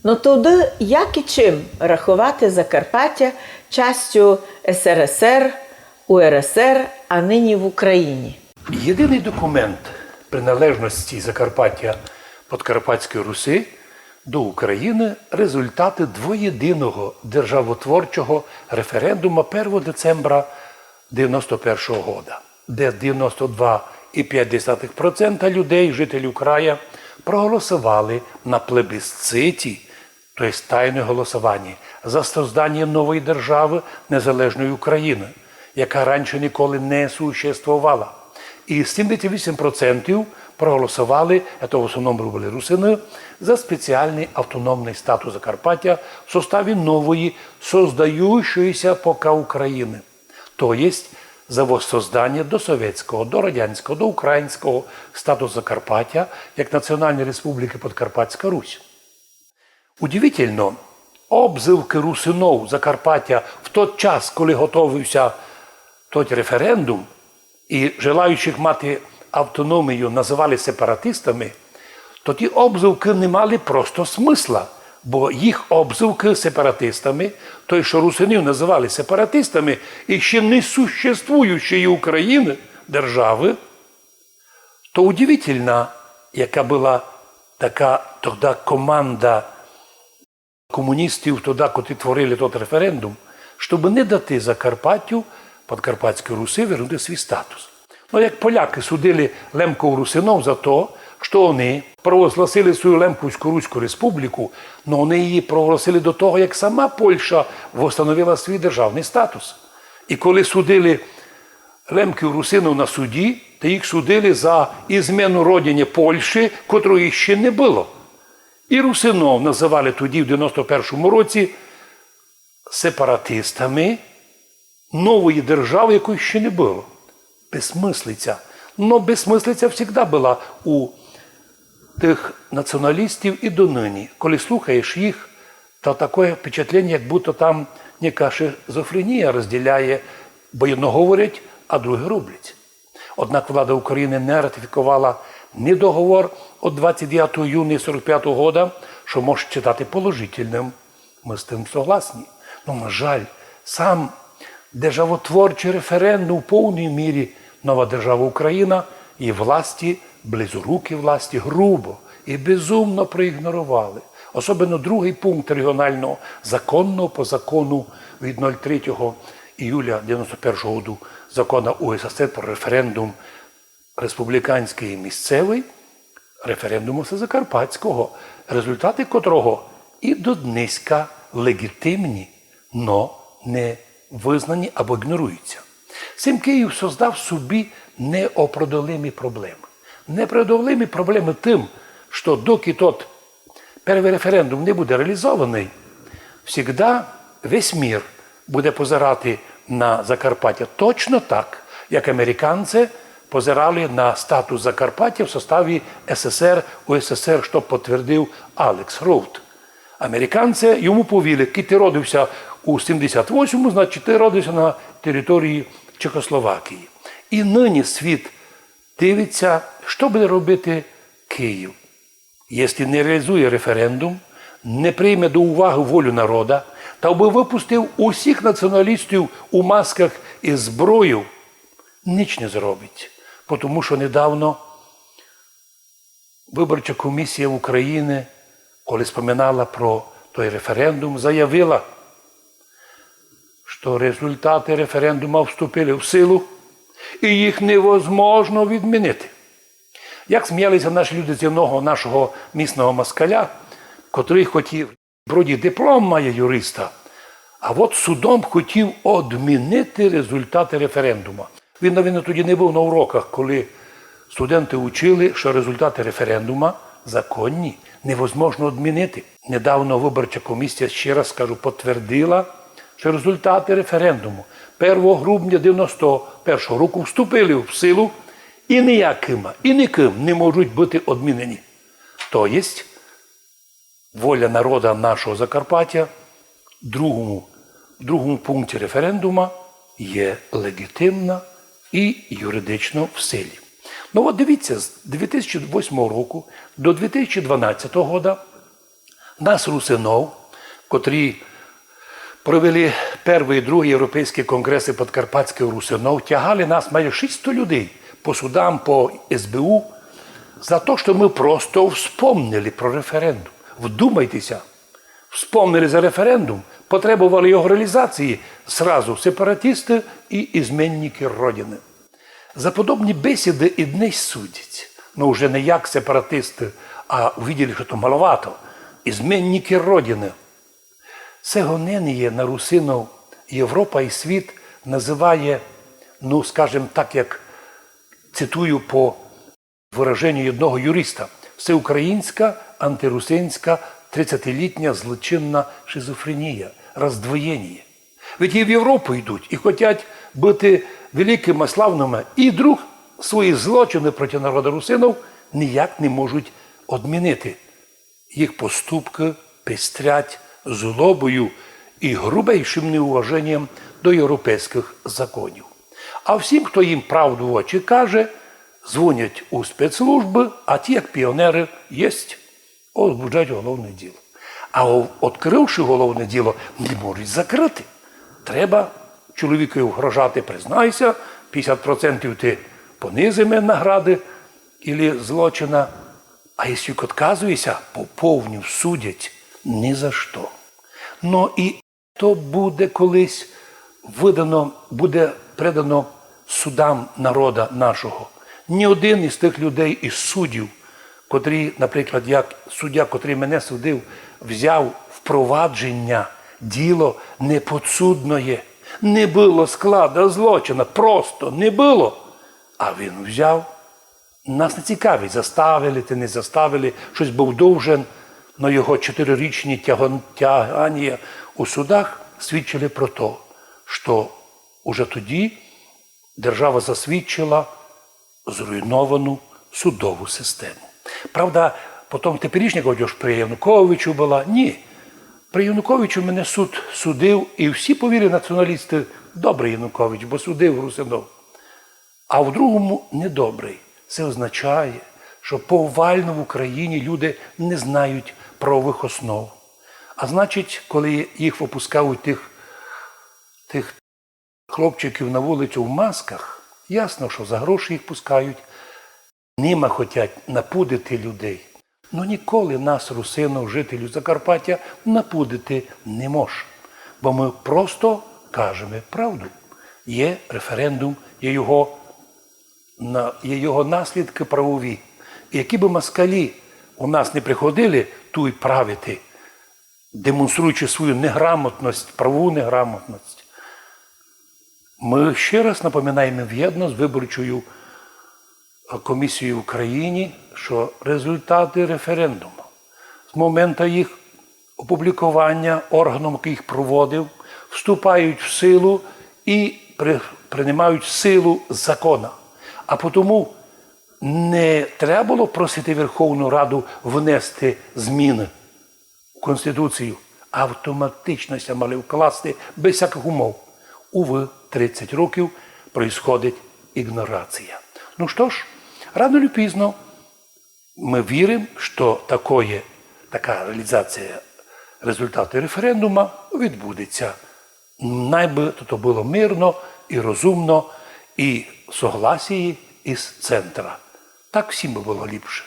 Ну тоді як і чим рахувати Закарпаття частю СРСР, УРСР, а нині в Україні? Єдиний документ приналежності Закарпаття Подкарпатської Руси до України – результати двоєдиного державотворчого референдуму 1 децембра 91 року, де 92,5% людей, жителів краю, проголосували на плебісциті, тобто тайне голосування, за створення нової держави незалежної України, яка раніше ніколи не существувала. І 78% проголосували, це в основному були русини, за спеціальний автономний статус Закарпаття в составі нової, создающоїся поки України. Тобто за воссоздання до совєтського, до радянського, до українського статусу Закарпаття як Національної Республіки Подкарпатська Русь. Удивительно, обзивки русинов Закарпаття в той час, коли готовився той референдум, і желаючих мати автономію називали сепаратистами, то ті обзивки не мали просто смисла. Бо їх обзивки сепаратистами, той, що русинів називали сепаратистами, і ще не существуючої України, держави, то удивительно, яка була така тоді команда комуністів, тоді, котрі творили той референдум, щоб не дати Закарпаттю, Подкарпатській Русі, вернути свій статус. Ну, як поляки судили лемков-русинов за те, що вони провозгласили свою Лемковську-Руську республіку, але вони її проголосили до того, як сама Польща встановила свій державний статус. І коли судили лемків-русинов на суді, то їх судили за ізмену родині Польщі, котрої ще не було. І русинов називали тоді, в 91-му році, сепаратистами нової держави, якої ще не було. Безсмислиця. Но безсмислиця завжди була у тих націоналістів і донині. Коли слухаєш їх, то таке впечатлення, як будто там яка шизофренія розділяє, бо одно говорять, а друге роблять. Однак влада України не ратифікувала ні договор від 29 июня 45 року, що може читати положительним. Ми з тим согласні. Но, на жаль, сам державотворчий референдум в повній мірі нова держава Україна і власті, близорукі власті, грубо і безумно проігнорували. Особливо другий пункт регіонального законного по закону від 03 июля 91 року закону УССР про референдум республіканський і місцевий, референдуму Всезакарпатського, результати котрого і донизька легітимні, но не визнані або ігноруються. Цим Київ создав собі неопродолимі проблеми. Непреодолимі проблеми тим, що доки тот перший референдум не буде реалізований, завжди весь мір буде позирати на Закарпаття точно так, як американці позирали на статус Закарпаття в составі СССР, УССР, що підтвердив Алекс Роуд. Американці йому повіли, ки ти родився у 78-му, значить ти родився на території Чехословакії. І нині світ дивиться, що буде робити Київ, якщо не реалізує референдум, не прийме до уваги волю народу, та би випустив усіх націоналістів у масках із зброєю, ніч не зробить. Тому що недавно виборча комісія України, коли споминала про той референдум, заявила, що результати референдуму вступили в силу, і їх невозможно відмінити. Як сміялися наші люди з одного нашого місного москаля, котрий хотів, вроді диплом має юриста, а от судом хотів відмінити результати референдуму. Він, навіть, тоді не був на уроках, коли студенти учили, що результати референдуму законні, невозможно відмінити. Недавно виборча комісія, ще раз скажу, підтвердила, що результати референдуму 1 грудня 1991 року вступили в силу і ніяким, і ніким не можуть бути відмінені. Тобто, воля народу нашого Закарпаття в другому пункті референдуму є легітимна і юридично в силі. Ну от дивіться, з 2008 року до 2012 року Нас, русинов, котрі провели перший і другий європейські конгреси подкарпатських русинов, тягали нас майже 600 людей по судам, по СБУ, за те, що ми просто вспомнили про референдум. Вдумайтеся, вспомнили за референдум, потребували його реалізації сразу сепаратисти і ізменники Родини. За подобні бесіди і днесь судять. Ну, вже не як сепаратисти, а увидели, що то маловато. Ізменники Родини. Це гонення на русинов Європа і світ називає, ну, скажімо так, як цитую по вираженню одного юриста, всеукраїнська, антирусинська, 30-літня злочинна шизофренія, роздвоєння. Ведь і в Європу йдуть, і хочуть бути великими, славними, і друг свої злочини проти народу русинов ніяк не можуть одмінити. Їх поступки пестрять злобою і грубейшим неуваженням до європейських законів. А всім, хто їм правду в очі каже, дзвонять у спецслужби, а ті, як піонери, єсть, возбуждають головне діло. А відкривши головне діло, не можуть закрити. Треба чоловікові вгрожати, признайся, 50% ти понизи мене награди або злочина. А якщо відказуєшся, по повню судять ні за що. Ну і то буде колись видано, буде предано судам народа нашого. Ні один із тих людей, із суддів, котрі, наприклад, як суддя, котрий мене судив, взяв впровадження діло неподсудної. Не було складу злочину, просто не було. А він взяв. Нас не цікавить, заставили ти, не заставили, щось був довжен, але його 4-річні тягання у судах свідчили про те, що уже тоді держава засвідчила зруйновану судову систему. Правда, потім теперішня говориш, при Януковичу була. Ні. При Януковичу мене суд судив, і всі повірили націоналісти, добрий Янукович, бо судив русинов. А в другому недобрий. Це означає, що повально в Україні люди не знають правових основ. А значить, коли їх випускають тих хлопчиків на вулицю в масках, ясно, що за гроші їх пускають. Ними хочуть напудити людей. Ну ніколи нас, русинов, жителів Закарпаття, напудити не може. Бо ми просто кажемо правду. Є референдум, є його наслідки правові. І які би москалі у нас не приходили тут правити, демонструючи свою неграмотність, правову неграмотність, ми ще раз напоминаємо в'єдно з виборчою комісією в Україні, що результати референдуму з моменту їх опублікування органом, який їх проводив, вступають в силу і приймають силу закона. А тому не треба було просити Верховну Раду внести зміни в Конституцію. Автоматично ся мали вкласти без всяких умов. Уви, 30 років происходить ігнорація. Ну що ж, рано чи пізно ми віримо, що така реалізація результату референдуму відбудеться. Найби то було мирно і розумно, і в согласії із центра. Так всім би було ліпше.